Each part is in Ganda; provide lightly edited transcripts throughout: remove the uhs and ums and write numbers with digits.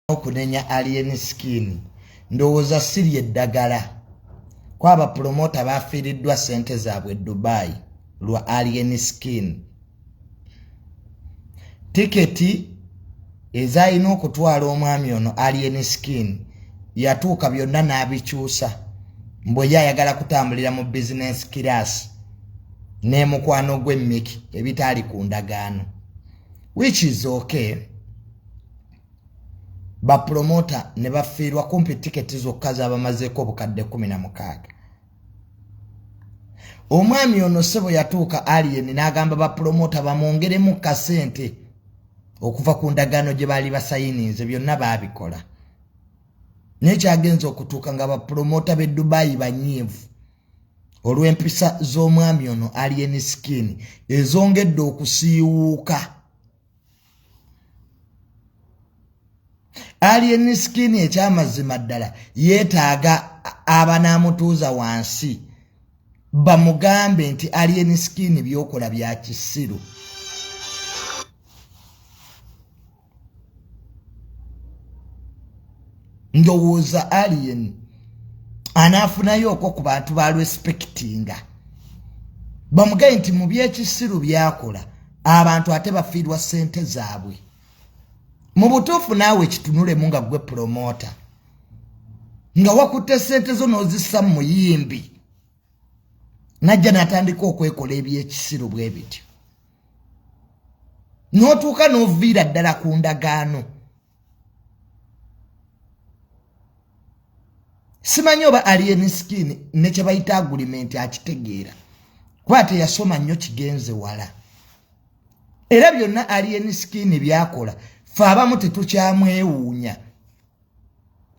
okunenya alien skin ndowooza siri eddagala kwaba promoter bafiiriddwa sente zaabwe Dubai lwa alien skin tiketi ezayina okutwala omwami ono alien skin yatuuka byonna n'abikyusa mbwe yayagala kutambulira mu business class n'emukwano gw'emmiki ebitaali ku ndagaano which is okay. Ba promoter ne bafiirwa kumpi tiketi zokka z'abamazeeko obukadde 16. Omwami ono sebo yatuuka alien n'agamba ba promoter bamwongeremu kasente okuva ku ndagaano gye baali basayininze byonna baabikola. Nekyagenza okutuuka nga ba promoter b'e Dubai banyiivu olw'empisa z'omwami ono alien skin ezongedde okusiiwuuka. Alien skin ekyamazima ddala yeetaaga abanaamutuuza wansi bamugambe nti alien skin byokola bya kisiru. Ndowooza alien anaafunayo okwo ku bantu ba respectinga bamugaye nti mu byekisiru byakola abantu ate bafiirwa sente zaabwe. Mu butuufu naawe kitunulemu nga gwe promoter nga wakutte sente zo n'ozissa mu muyimbi najja n'atandika okwekola ebyekisiru bwe bityo n'otuuka n'oviira ddala ku ndagaano. Simanyi oba alien skin ne kye bayita agreement akitegeera kuba teyasoma nnyo kigenze wala era byonna alien skin byakola fe abamu tetukyamwewuunya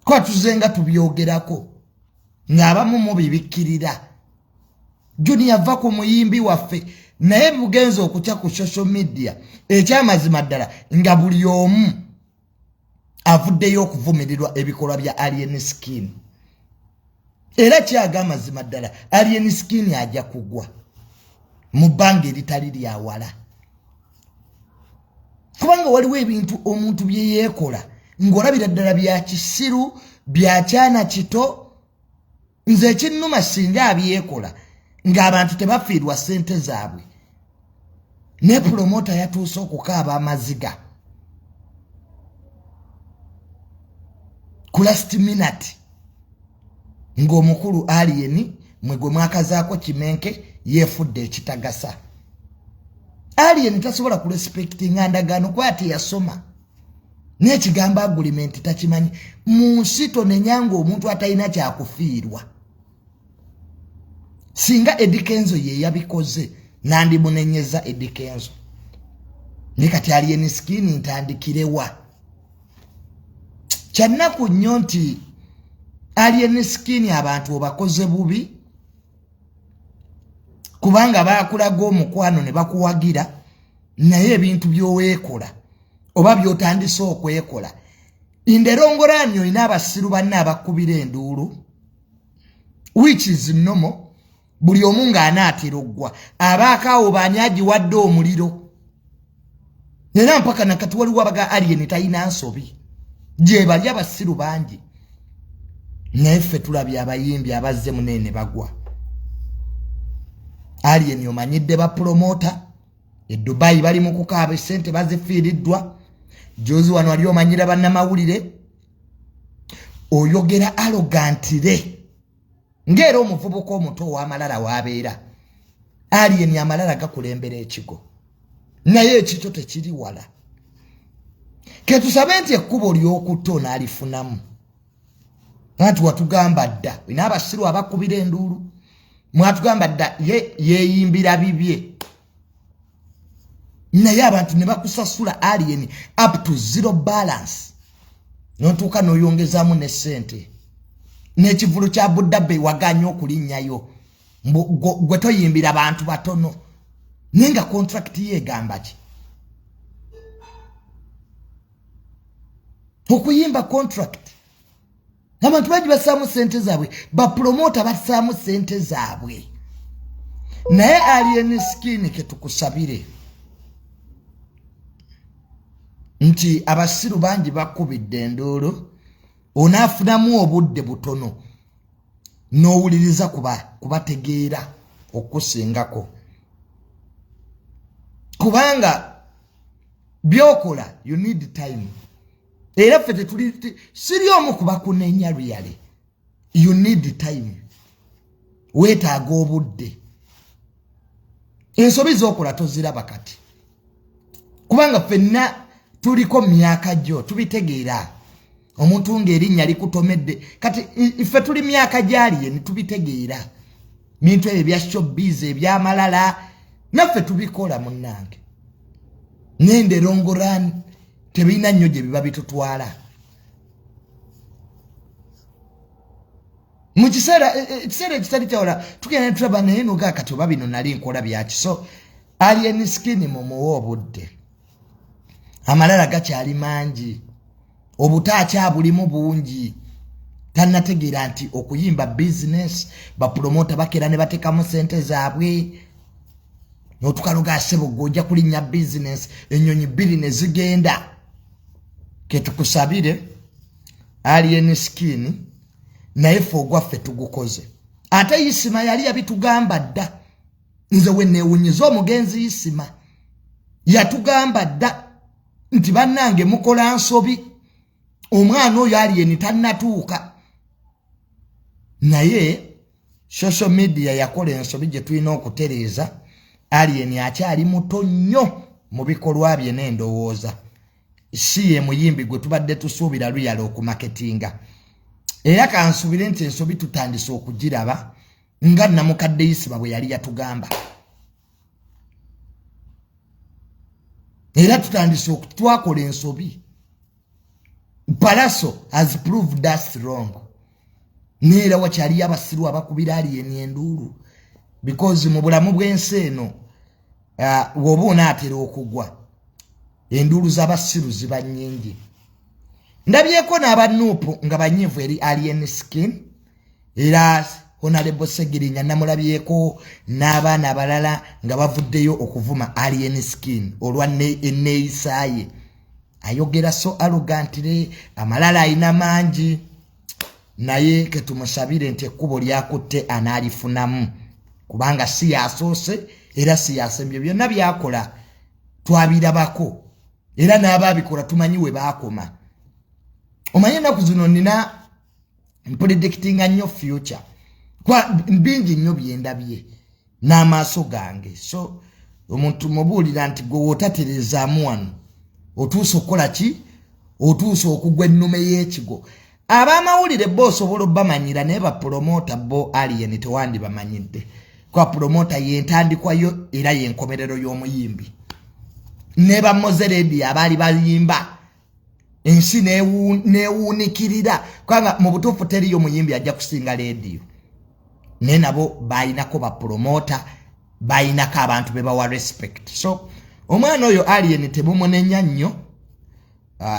kuba tuzenga tubyogerako ng'abamu mu bibikkirira. Junior ava ku muyimbi waffe naye bugenza okutya ku social media ekyamazima ddala nga buli omu avuddeyo okuvumirirwa ebikolwa bya alien skin. Era kyaga amazima ddala alien skin ajja kugwa mu bbanga eritali lya wala kubanga waliwo ebintu omuntu bye yeekola ng'olabira ddala bya kisiru bya kyana kito. Nze ekinnuma singa abyekola ng'abantu tebafiirwa sente zaabwe ne promoter yatuuse okukaaba amaziga ku last minute ng'omukulu alien mwe gwe mwakazaako kimenke yeefudde ekitagasa. Alien tasobola kurespectinga ndagaano kuba teyasoma n'ekigambo agreement takimanyi. Mu nsi tonenyanga omuntu atalina kyakufiirwa. Singa Eddie Kenzo ye yabikoze nandimunenyeza Eddie Kenzo ne kati alien skin ntandikirewa. Kyannaku nnyo nti alien skin abantu obakoze bubi kubanga bakulaga omukwano ne bakuwagira naye ebintu byoweekola oba byotandise okwekola inderongoranyi olina abasiru banne abakubira enduulu which is normal. Buli omu ng'anaatera oggwa abaakaawo baani agiwadde omuliro era mpaka nakati waliwo abaga alien talina nsobi gye bali abasiru bangi naye ffe tulabye abayimbi abazze munene bagwa. Alien omanyidde ba promoter e Dubai bali mu kukaaba sente bazifiiriddwa. Jozi wano ali omanyira bannamawulire oyogera arrogantire ng'era omuvubuka omuto ow'amalala w'abeera. Alien amalala gakulembera ekigo naye ekikyo tekiri wala. Ke tusabe nti ekkubo ly'okutto n'alifunamu anti watugamba dda ina abasiru abakubira enduulu mwatugamba dda yeeyimbira bibye naye abantu ne bakusasula alien up to zero balance n'otuuka n'oyongezaamu ne ssente n'ekivulu kya buddabe waganya okulinnyayo gwe toyimbira bantu batono naye nga contract yeegamba ki okuyimba contract. Abantu baji basaamu sente zaabwe ba promoter basaamu sente zaabwe naye alien skin ke tukusabire nti abasiru bangi bakubidde endoolo onaafunamu obudde butono n'owuliriza kubategeera okusingako kubanga byokola you need time era ffe tetuli siri omu kubakunenya really you need time weetaaga obudde ensobi z'okola toziraba kati kubanga ffenna tuliko myaka gyo tubitegeera omuntu ng'erinnya likutomedde kati iffe tuli myaka gyaliye nitubitegeera bintu ebyo bya showbiz ebyamalala naffe tubikola munnange nende rongoran tebirina nnyo gye biba bitutwala mu kiseera ekitali kyawula tugenda netulaba naye noga kati oba bino nali nkola byaki so alien skin mumuwa obudde amalala gakyali mangi obutaakyabulimo bungi tannategeera nti okuyimba business bapromota bakera ne batekamu sente zaabwe notukanoga sebo gojja kulinnya business ennyonyi bbiri ne zigenda ketukusabire alien skin naye ffe ogwaffe tugukoze ate Isima yali yabitugamba dda nze we neewunyiza omugenzi Isima yatugamba dda nti bannange mukola nsobi omwana oyo alien tannatuuka naye social media yakola ensobi gye tulina okutereeza alien akyali muto nnyo mu bikolwa bye n'endowooza si ye muyimbi gwe tubadde tusuubira luyala okumaketinga era kansubire nti ensobi tutandise okugiraba nga namukadde Isima bwe yali yatugamba era tutandise okutwakola ensobi Palaso has proved us wrong neera wakyali abasiru abakubira alien enduulu because mu bulamu bw'ensi eno woba onaatera okugwa enduulu z'abasiru ziba nnyingi ndabyeko n'abanuupu nga banyiivu eri alien skin era Honorable Segirinya namulabyeko n'abaana abalala nga bavuddeyo okuvuma alien skin olwa enneeyisaaye ayogera so arrogantly amalala ayina mangi naye ketumusabire nti ekkubo lyakutte anaalifunamu kubanga si asose era si yasembye byonna byakola twabirabako era n'abaabikola tumanyi we baakoma omanyi ennaku zino nina predictinga nnyo future kwa bingi nnyo byendabye n'amaaso gange so omuntu mubuulira nti gwe wootaterezaamu wano otuusa okukola ki otuusa okugwa ennume y'ekigo ab'amawulire bo osobola obbamanyira naye bapromota bo alien tewandi bamanyidde kwa promota yentandikwayo era yenkomerero y'omuyimbi ne bamoze radio abaali bayimba ensi neewuunikirira kubanga mu butuufu teriyo omuyimbi ajja kusinga radio naye nabo bayinako bapromota bayinako abantu be bawa respect so omwana oyo alien temumunenya nnyo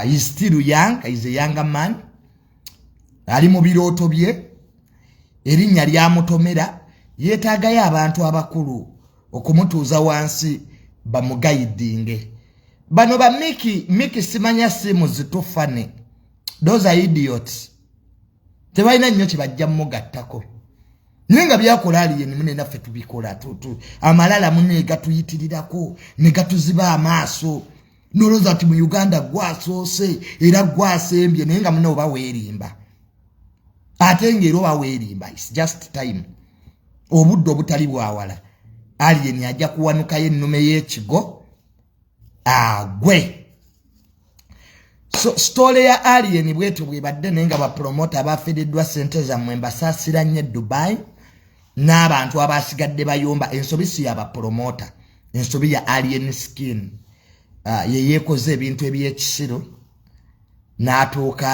is still young is a younger man ali mu birooto bye erinnya lyamutomera yeetaagayo abantu abakulu okumutuuza wansi bamugayidinge bano ba miki simanya simu zitufane those are idiots tebalina nnyo kibajja mugattako naye nga byakola alien mune naffe tubikola amalala mune gatuyitirirako ne gatuziba amaaso noloza nti mu Uganda gwasoose era gwasembye naye nga mune oba weerimba ate ng'era oba weerimba it's just time obudde obutali bwawala alien ajja kuwanukayo ennume y'ekigo agwe so story ya alien bwetu bwebadde naye nga bapromota bafiiriddwa sente zammwe mbasaasira nnyo Dubai n'abantu abasigadde bayomba ensobi si yabapromota ensobi ya alien skin yeyeekoze ebintu eby'ekisiru n'atuuka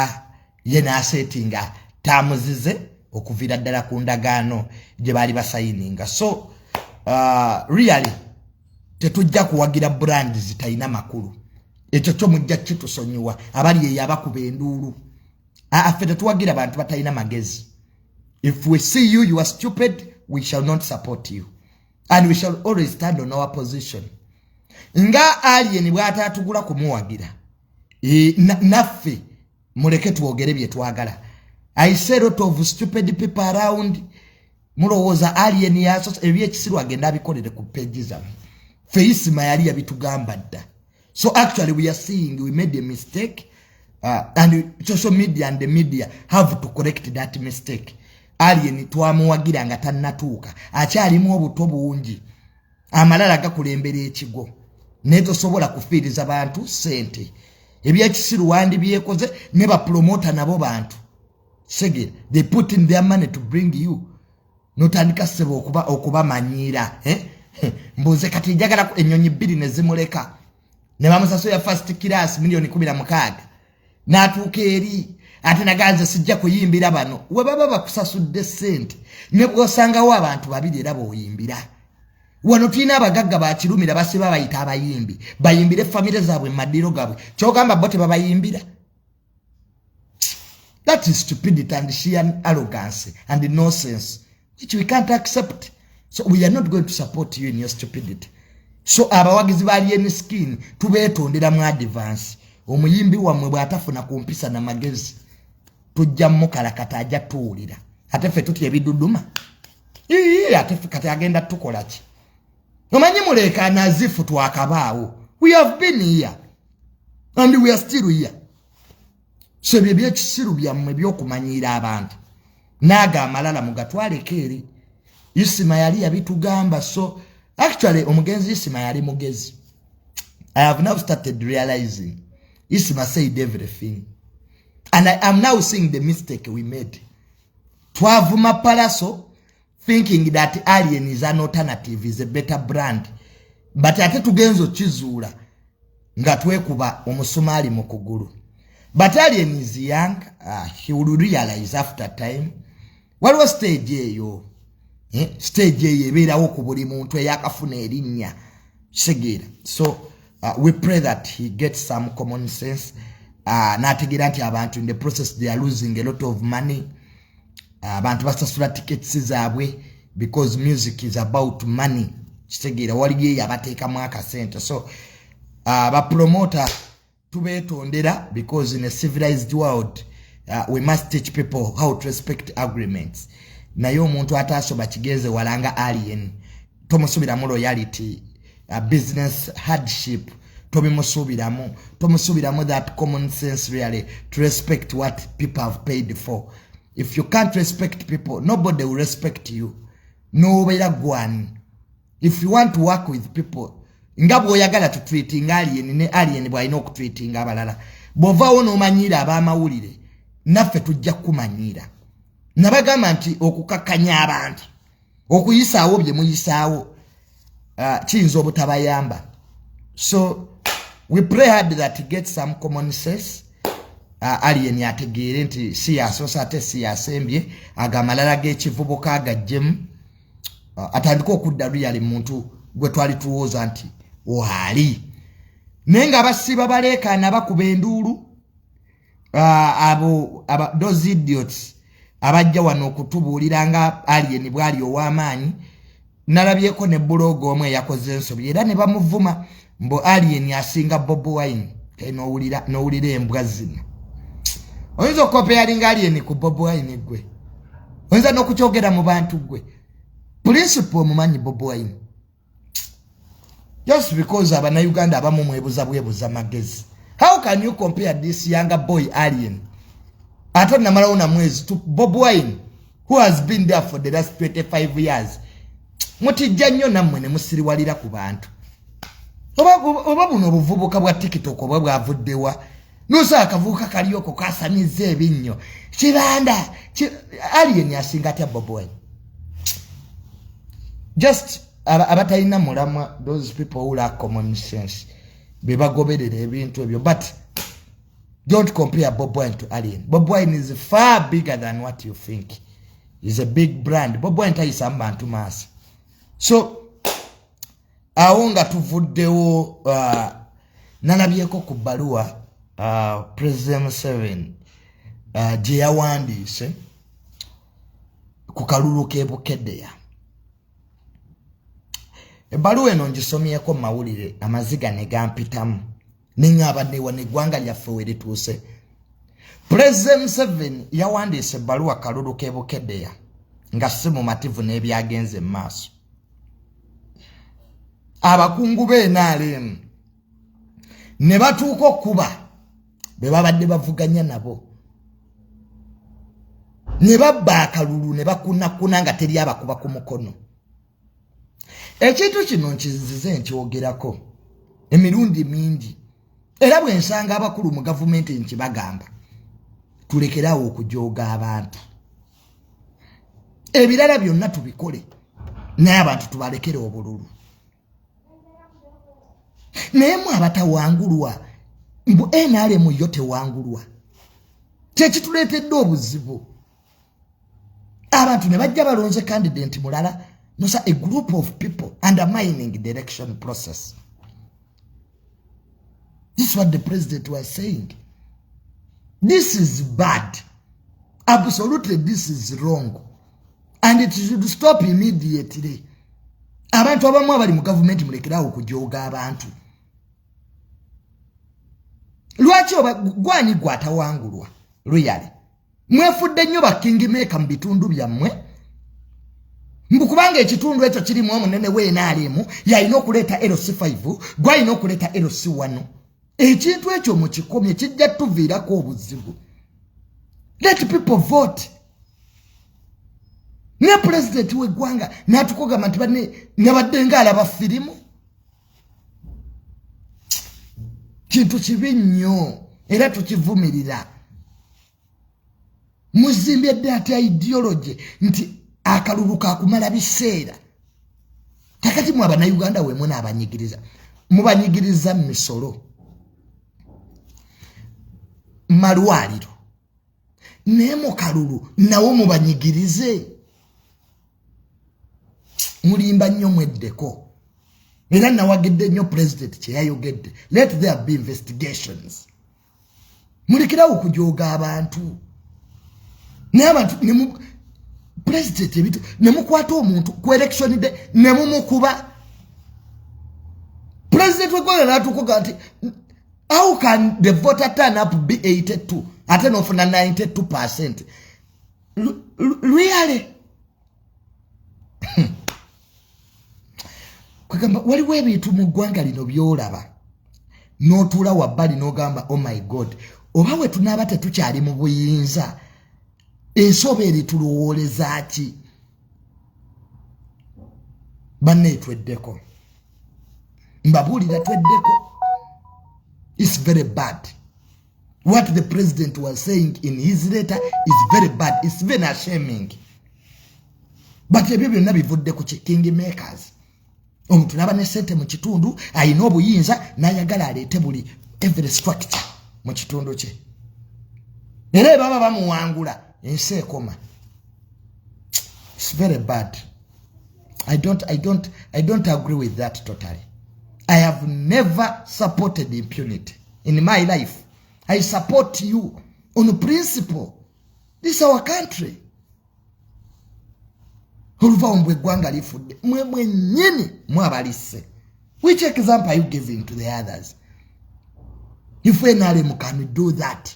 ye n'aseetinga tamuzize okuviira ddala ku ndagaano gye baali basayininga so really tetujja kuwagira brand zitalina makulu ekyo kyo mujja kitusonyiwa abali eyo abakuba enduulu affe tetuwagira bantu batalina magezi if we see you you are stupid we shall not support you and we shall always stand on our position nga alien bw'ataatugula kumuwagira naffe muleke twogere bye twagala. I see a lot of stupid people around. Mulowooza alien asose ebyekisiru agenda abikolere ku pages zammwe. Face mayali yabitugamba dda. So actually we are seeing we made a mistake and social media and the media have to correct that mistake. Alien twamuwagira nga tannatuuka. Akyalimu obuto bungi. Amalala gakulembera ekigo. Neto sobola kufiiriza bantu sente. Ebyekisiru wandi byekoze ne ba promoter nabo bantu. Segere, they put in their money to bring you. Notandika sebo okuba manyira. Mbuze kati njagala ennyonyi 2 ne zimuleka. Ne bamusaso ya first class milioni 16. Natuuka eri. Ate naganze sijja kuyimbira bano. We baba bakusasudde sente. Ne bwosangawo abantu babiri era boyimbira. Wano tulina abagagga bakirumira basiba bayita abayimbi. Bayimbire family zaabwe madiro gaabwe. Kyogamba bote babayimbira. That is stupidity and sheer arrogance and nonsense, which we can't accept. So we are not going to support you in your stupidity. So abawagizi bali any skin tubetondera mu advance. Omuyimbi wamwe bwatafuna kumpisa na magezi. Tujja mukalakata ajja tuulira. Ate ffe tutye biduduma. Ate ffe kati agenda tukola ki? Omanyi muleka nazifu twakabaawo. We have been here. And we are still here. So byekisiru byammwe byokumanyira abantu. Naga amalala mugatwale keri. Isima yali yabitugamba. So actually omugenzi Isima yali mugezi. I have now started realizing Isima said everything. And I am now seeing the mistake we made. Twavuma palaso thinking that Alien is an alternative, is a better brand. But ate tugenzo chizuula nga twekuba omusumali mu kugulu. But Alien is young. He will realize after time. What was stage eyo? Stage eyo ebeerawo ku buli muntu eyakafuna erinnya Segera. So we pray that he gets some common sense. N'ategeera nti abantu in the process they are losing a lot of money. Abantu basasula tickets zaabwe because music is about money. Segera waliye yabateekamu akasente. So ba promoter tubetondera because in a civilized world we must teach people how to respect agreements. Naye omuntu atasoba kigeze walanga Alien tomusubiramu loyalty, business hardship tomusubiramu that common sense really to respect what people have paid for. If you can't respect people, nobody will respect you. Nobody gwani. If you want to work with people, ngabo oyagala to treating Alien ne Alien bwalina okutreating abalala. Bovaawo n'omanyira abamawulire naffe tujja kumanyira. Nabagamba nti okukakanya abantu okuyisaawo bye muyisaawo kiyinza obutabayamba. So we pray hard that he gets some common sense. Alien yategeere nti si asose ate si asembye agamalala g'ekivubuka agajjemu atandika okudda luyali muntu gwe twali tuwooza nti wali. Naye nga basiba baleekaana bakuba enduulu those idiots abajja wano okutubuulira nga Alien bwali ow'amaanyi. Nalabyeko ne blog omwe yakoze ensobi era ne bamuvuma mbo Alien asinga Bob Wine. N'owulira embwa zino. Oyinza okukopeyalinga Alien ku Bob Wine gwe. Oyinza n'okukyogera mu bantu gwe. Principle mumanyi Bob Wine. Just because Uganda abamu mwebuza magezi. How can you compare this younger boy Alien? Ato namala una mwezi to Bob Wine who has been there for the last 25 years. Mutijja nnyo nammwe ne musiriwalira ku bantu. Oba buno obuvubuka bwa TikTok oba bwavuddewa. Nusa akavuka kaliyoko kasamize ebinnyo. Kibanda Alien yasinga atya Bob Wine. Just abatalina mulamwa, those people who lack common sense. Bebagoberera ebintu ebyo. But don't compare Bob Wine to Alien. Bob Wine is far bigger than what you think. He's a big brand. Bob Wine tayisa abantu maasi. So awonga tuvuddewo nalabyeko ku bbaluwa President Museveni gye yawandiise ku kalulu k'Ebukeddeya. Ebbaluwa eno ngisomyeko mawulire amaziga ne gampitamu ningaba newa negwanga lyaffe werituuse. President 7 yawandiise ebbaluwa kalulu k'ebukeddeya nga si mumativu n'ebyagenze mu maaso. Abakungu b'NRM ne batuuka okuba be babadde bavuganya nabo, ne babba akalulu ne bakunakuna nga teri abakuba ku mukono. Ekintu kino nkizize nkyogerako emirundi mingi, era bwe nsanga abakulu mu gavumenti nkibagamba tulekerawo okujooga abantu. Ebirala byonna tubikole naye abantu tubalekere obululu. Naye mwe abatawangulwa mbu NRM yo tewangulwa, kyekituleetedde obuzibu. Abantu ne bajja balonze candidate mulala, nosa a group of people undermining the election process. This is what the president was saying. This is bad. Absolutely, this is wrong. And it should stop immediately. Abantu abamu abali mu government mulekerawo okujooga abantu. Lwaki gwani gwatawangulwa luyale? Mwefudde nnyo bakingi meeka mu bitundu byammwe. Mbukubanga ekitundu ekyo kirimu omunene w'NRM yalina okuleeta LC5, gwalina okuleeta LC1. Ekintu ekyo mu kikomye kijja tuviirako obuzibu. Let people vote. Ne president w'eggwanga n'atukugamba nti nabadde ng'alaba firimu. Kintu kibi nnyo era tukivumirira. Muzimbye data ideology nti akalulu kakumala biseera. Kakati mu Abannayuganda wemwe n'abanyigiriza. Mubanyigiriza misolo. Malwaliro. Nemo kalulu nawo mubanyigirize. Mulimba nnyo weddeko. Era nawagedde nnyo president kye yayogedde. Let there be investigations. Mulekerawo okujooga abantu. N'abantu ne president ebitu ne mukwata omuntu ku election de ne mumukuba. President wegola n'atukoga nti how can the voter turn up be 82 ate nofuna 92%? Really? Kugamba waliwo ebintu mu ggwanga lino byolaba n'otuula wabbali n'ogamba oh my god, oba we tunaaba tetukyali mu buyinza ensobe eri tulowooleza ki? Banne tweddeko, mbabuulira tweddeko. It's very bad. What the president was saying in his letter is very bad. It's even shaming. But ebyo byonna bivudde ku king makers. Omuntu n'aba ne ssente mu kitundu ayina obuyinza n'ayagala aleete buli every structure mu kitundu kye. Era baba bamuwangula ensi ekoma. It's very bad. I don't agree with that totally. I have never supported impunity in my life. I support you on principle. This is our country. Which example are you giving to the others? If we can do that,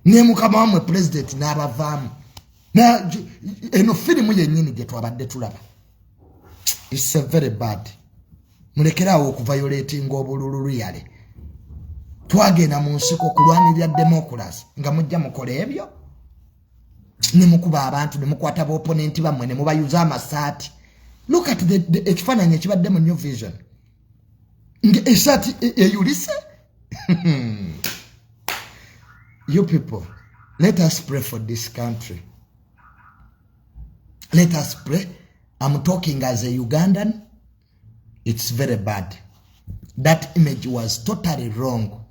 Nemukama president n'abavaamu na eno firimu yennyini gye twabadde tulaba. It's very bad. Mulekerawo okuviolating obululu yale. Twagenda mu nsiko kulwanirira democracy nga mujja mukola ebyo. Nemukuba abantu nemukwata opponent bamwe nemubayuza amasaati. Look at the ekifaananyi ekibadde mu New Vision. Esaati eyulise. You people, let us pray for this country. Let us pray. I'm talking as a Ugandan. It's very bad. That image was totally wrong.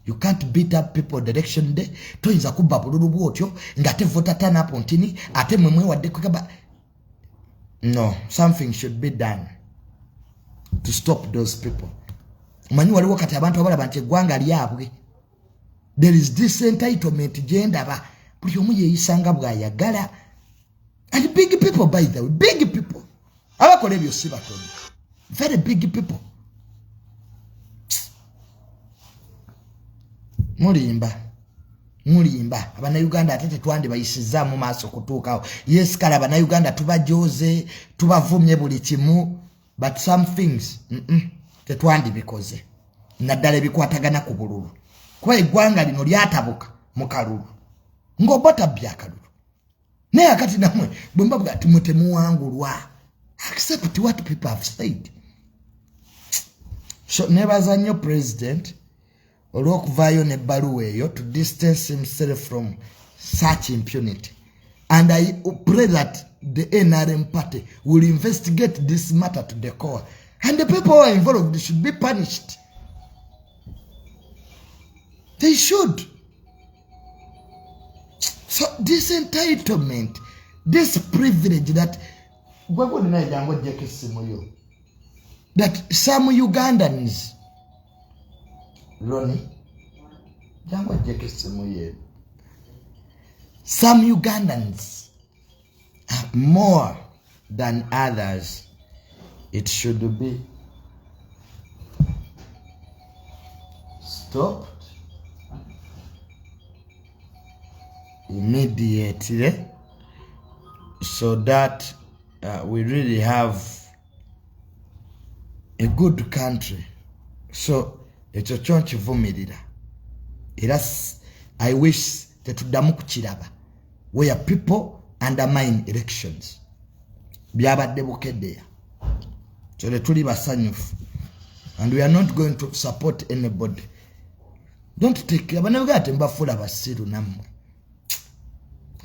You can't beat up people direction day. Toiza kuba bululu bwotyo ngate voter turn up ontini ate mwemwe wadde kugaba. No, something should be done to stop those people. Manyi waliwo kati abantu abalaba nti eggwanga lyabwe. There is this entitlement gender ba buli omu yeeyisanga bw'ayagala. And big people, by the way, big people. Abakola ebyo si batono. Very big people. mulimba abana Uganda atete twandi bayisiza mu maso kutukawo yes kala abana Uganda tubajoze tubavumye buli kimu but some things tetwandi bikoze naddala bikwatagana ku bululu kuba eggwanga lino lyatabuka mu kalulu ng'obota byakalulu naye akati namwe bwe mbavuga ati mutemuwangulwa accept what people have said. So nebaza nnyo president olw'okuvaayo n'ebbaluwa eyo to distance himself from such impunity, and I pray that the NRM party will investigate this matter to the core and the people who are involved should be punished. They should. So this entitlement, this privilege that some Ugandans, some Ugandans are more than others. It should be stopped immediately so that we really have a good country. So ekyo kyonkivumirira era I wish tetuddamu kukiraba where people undermine elections byabadde bukeddeya so tetuli basanyufu and we are not going to support anybody. Don't take abanabugate mbafula basiru nammwe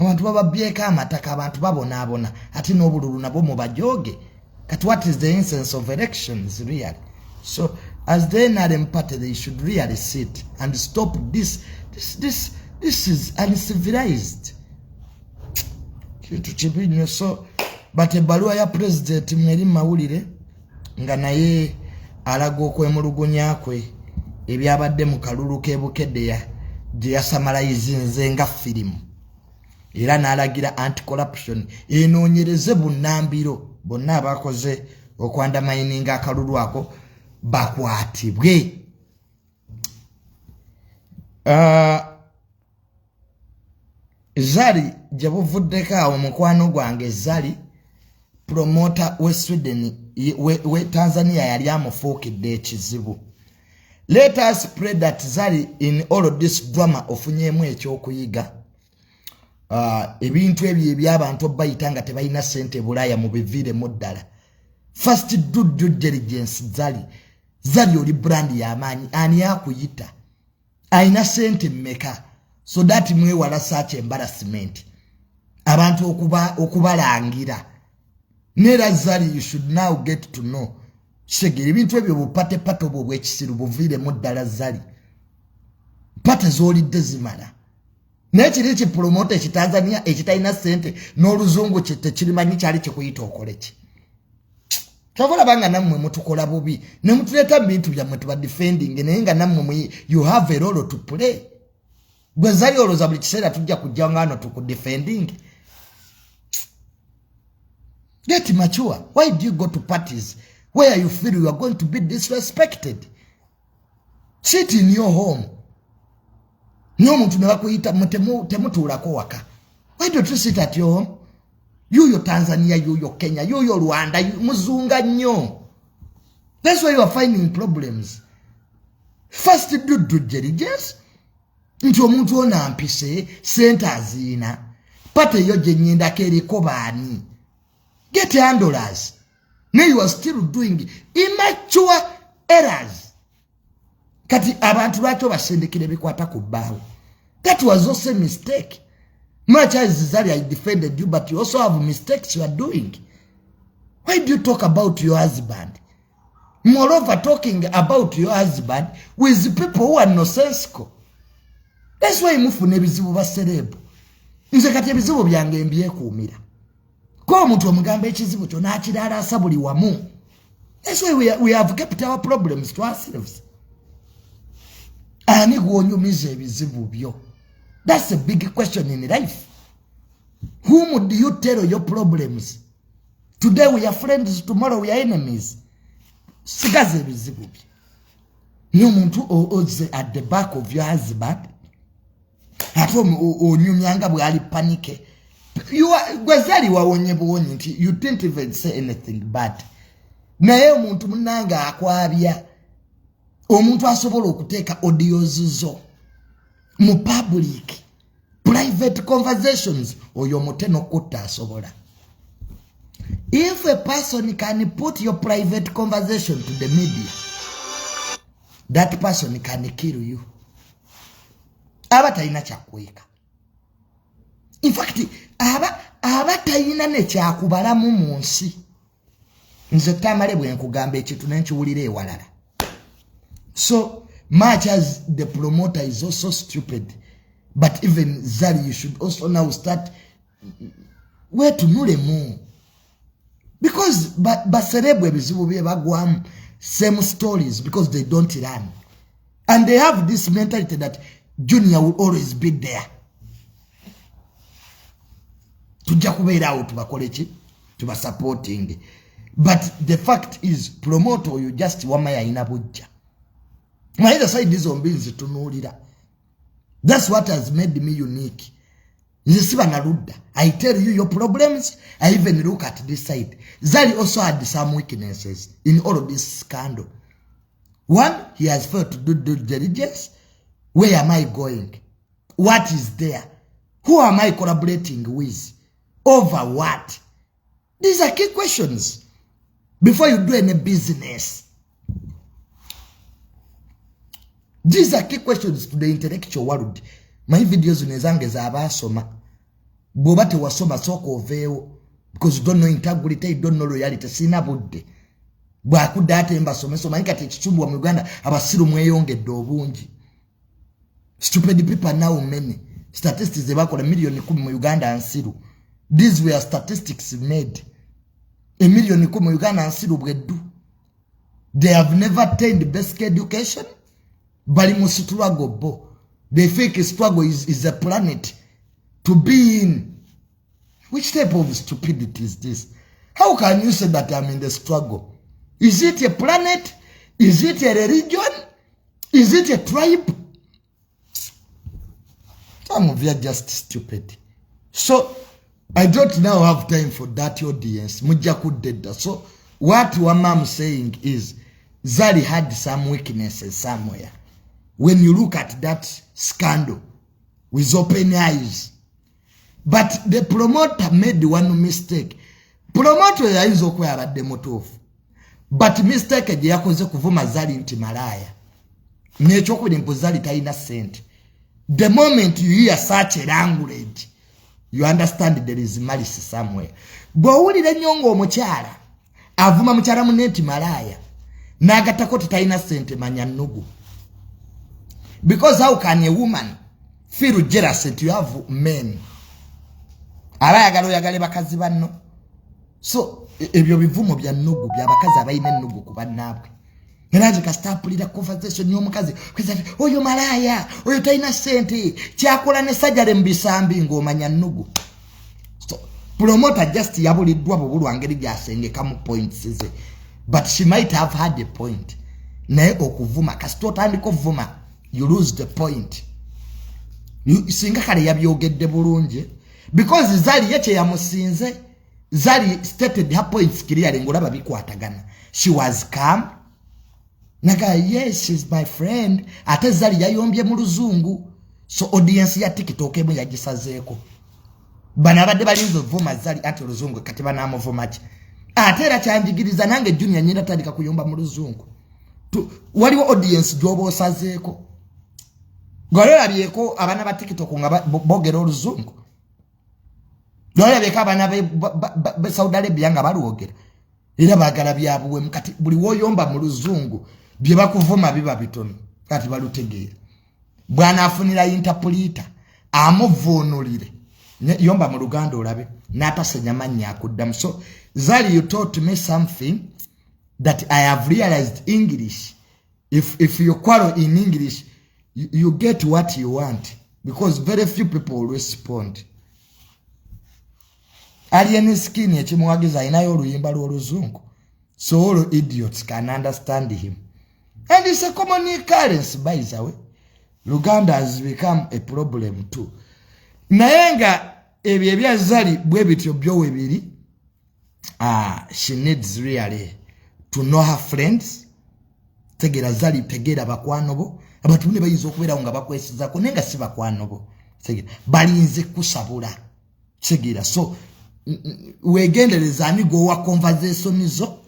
abantu bababyeka amataka abantu babona ati n'obululu nabo mubajoge kati what is the essence of elections really? So as the NRM party they should really sit and stop this is uncivilized kitu kibinyo. So but ebbaluwa ya president mweri mawulire nga naye alaga okwemulugunya kwe ebyabadde mu kalulu k'ebukeddeya gye yasamalayizinze nga firimu era n'alagira anti-corruption enoonyereze bunnambiro bonna abakoze okwandamayininga akalulu ako bakwatibwe. Zali gye buvuddeko awo mukwano gwange Zali promoter we Sweden we Tanzania yali amufuukidde ekizibu. Let us pray that Zali in all of this drama ofunyemu ekyokuyiga ebintu ebyo ebyabantu bayita nga tebalina ssente Bulaya mu biviire mu ddala. First do due diligence. Zali oli brand y'amaanyi ani akuyita ayina ssente mmeka so that mwewala such embarrassment abantu okubalangira. Nera Zali you should now get to know shegere ebintu ebyo bupate pato bw'ekisiru buviire mu ddala Zali pate z'olidde zimala nekiri ekipromota ekitanzania ekitalina ssente n'oluzungu tekirimanyi kyali kikuyita okoleki kyavola banga nammwe mutukola bubi ne mutuleta bintu byammwe tuba defending naye nga nammwe you have a role to play. Bwe Zali oloza buli kiseera tujja kujja ngano tukudefending. Get mature. Why do you go to parties where you feel you are going to be disrespected? Sit in your home. No muntu nebakuyita temutuulako waka. Why don't you sit at your home? You Tanzania, you Kenya, you Rwanda, you muzunga nnyo. That's why you are finding problems. First do due diligence. Nti omuntu ona ampise sente azina. Pate yo gye nnyendako eriko baani. Get handlers. Now you are still doing immature errors. Kati abantu lwaki basendekere bikwata ku bbaawo. That was also a mistake. Much as Zali, I defended you, but you also have mistakes you are doing. Why do you talk about your husband? Moreover, talking about your husband with people who are nonsensical. That's why mufune ebizibu baserebu. Nze kati ebizibu byange mbyekuumira. Ko omuntu omugamba ekizibu kyo n'akiraalasa buli wamu. That's why we have kept our problems to ourselves. Ani gw'onyumiza ebizibu byo? That's a big question in life. Whom do you tell your problems? Today we are friends, tomorrow we are enemies. Sigaze ebizibu byo. No muntu oze at the back of your husband. Atom o nyumyanga bwali panike. You are gwazali wa wonye nti you didn't even say anything bad. Naye omuntu munanga akwabya. Omuntu asobola okuteeka audios zo mu public. Private conversations oyo muteno kutta asobola. If a person can put your private conversation to the media, that person can kill you. Abatayina kyakweka. In fact, abatayina ne kyakubalamu mu nsi. Nze tamale bwe nkugamba ekintu nenkiwulira ewalala. So much as the promoter is also stupid, but even Zari, you should also now start where to know more. Because baserebwe bizibu bye bagwamu same stories because they don't learn. And they have this mentality that Junior will always be there. Tujja kubeera awo tubakole ki tuba supporting. But the fact is promoter you just wamaya ina bujja. Either side is on bills to. That's what has made me unique. I tell you your problems. I even look at this side. Zari also had some weaknesses in all of this scandal. One, he has failed to do due diligence. Where am I going? What is there? Who am I collaborating with? Over what? These are key questions before you do any business. These are key questions to the intellectual world. My videos unezange za abasoma. Bobate wasoma soko oveo. Because you don't know integrity, you don't know loyalty. Sina budde. Bwakuda ate mbasome so manikate ekitumbu wa Uganda abasiru mweyongedde obungi. Stupid people now many. Statistics zebakola million 10 mu Uganda ansiru. These were statistics made. A million 10 mu Uganda ansiru bweddu. They have never attained basic education. Bali mu struggle bo. They think a struggle is a planet to be in. Which type of stupidity is this? How can you say that I'm in the struggle? Is it a planet? Is it a religion? Is it a tribe? Some of you are just stupid. So, I don't now have time for that audience. Mujaku did that. So, what I'm saying is, Zari had some weaknesses somewhere. When you look at that scandal with open eyes. But the promoter made one mistake. Promoter is okay about the motive. But mistake is yakoze kuvuma Zari nti malaya. Nechoko Zari taina sent. The moment you hear such a language, you understand there is malice somewhere. Bwawulira nyongo omukyala avuma mukyala muneti malaya. Nagatako taina sent manya nugu. Because how can a woman feel jealous that you have men? Abayagala bakazi banno. So ebyo bivumo bya nugu bya bakazi abayine nugu ku bannabwe. Eraje ka start pulira conversation y'omukazi kweza oyo malaya oyo taina sente kyakola ne sajjale mbisambi ng'omanya nugu. So promoter just yabuliddwa bubulwa ngeri gyasengeka mu points ze. But she might have had a point. Naye okuvuma kasitota andiko vuma. You lose the point. You singa kale yabyogedde bulungi because Zari yeche yamusinze. Zari stated her points clearly ngolaba bikwatagana. She was calm. Naga yes, she's my friend. Ate Zari yayombye mu luzungu. So audience ya TikTok emu yagisazeeko. Bana badde balinzo vuma Zari ate luzungu kati bana amuvuma ki. Ate era kyanjigiriza nange Junior nyina tandika kuyomba mu luzungu. Waliwo audience jobo osazeeko. Gorera byeko abana ba TikTok nga bogera oluzungu. Gorera byeka abana be Saudi Arabia nga baluogera. Era bagala byabuwe mukati buli woyomba mu luzungu bye bakuvuma biba bitono kati balutegeera. Bwana afunira interpreter amuvunulire. Yomba mu Luganda olabe natasenya manya akuddamu. So Zari, you taught me something that I have realized English. If you quarrel in English, you get what you want because very few people respond. Alien skin ekimuwagiza inayo oluyimba lw'oluzungu. So all idiots can understand him. And it's a common currency, by the way. Luganda has become a problem too. Nayenga ebya zali bwebityo byowe biri. She needs really to know her friends. Tegera zali tegera bakwanobo. Abantu bune bayizo okubeera nga bakwesizaako nenga si bakwanobo. Tegera balinze kusabula. Tegera so wegendereza ani go wa conversation zo.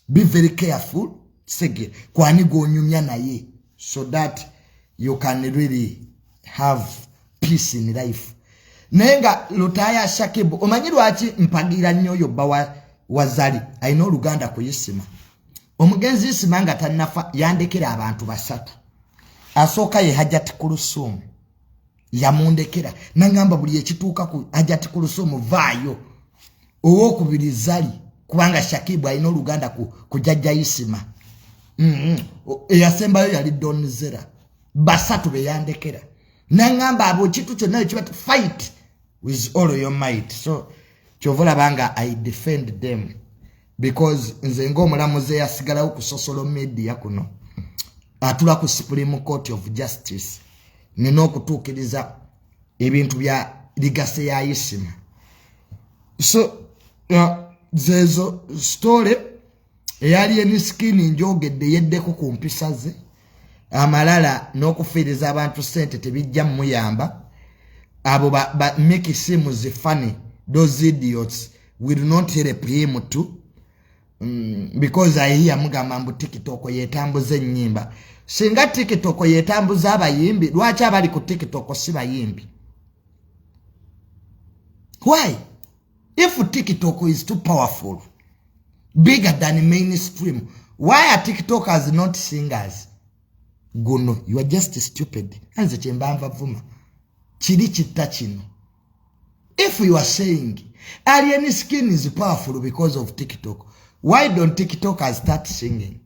Be very careful. Tegera kwani go nyumya naye so that you can really have peace in life. Nenga lutaya shakibu omanyirwa ati mpagira nnyo yobba wazali ayino Luganda kuyisima. Omugenzi isimanga tanafa yandekera abantu basatu. Asooka ye Hajjati Kulusumu yamundekera nangamba buli ekituuka ku Hajjati Kulusumu vaayo owokubiri zali kubanga Shakibu ayina Luganda ku jjajja isima. Eyasembayo yali Donzera basatu be yandekera nangamba abo kitu kyonna ekibati fight with all your might. So kyovola banga I defend them because nze ng'omulamuzi yasigalawo ku social media kuno atula ku Supreme Court of Justice nina okutuukiriza ebintu bya ligase ya isima. So zezo story eyali eniskini njogedde yeddeko ku mpisa ze amalala n'okufiiriza abantu sente tebijja muyamba abo ba make simu zifani those idiots will not help him too. Because I hear mugamba mbu TikTok yetambuza ennyimba. Singa TikTok yetambuza abayimbi lwaki abali ku TikTok si bayimbi? Why? If TikTok is too powerful, bigger than mainstream, why are TikTokers not singers? Gono, you are just stupid. Anze chembamba vuma. Chiri chita chino. If you are saying alien skin is powerful because of TikTok, why don't TikTokers start singing?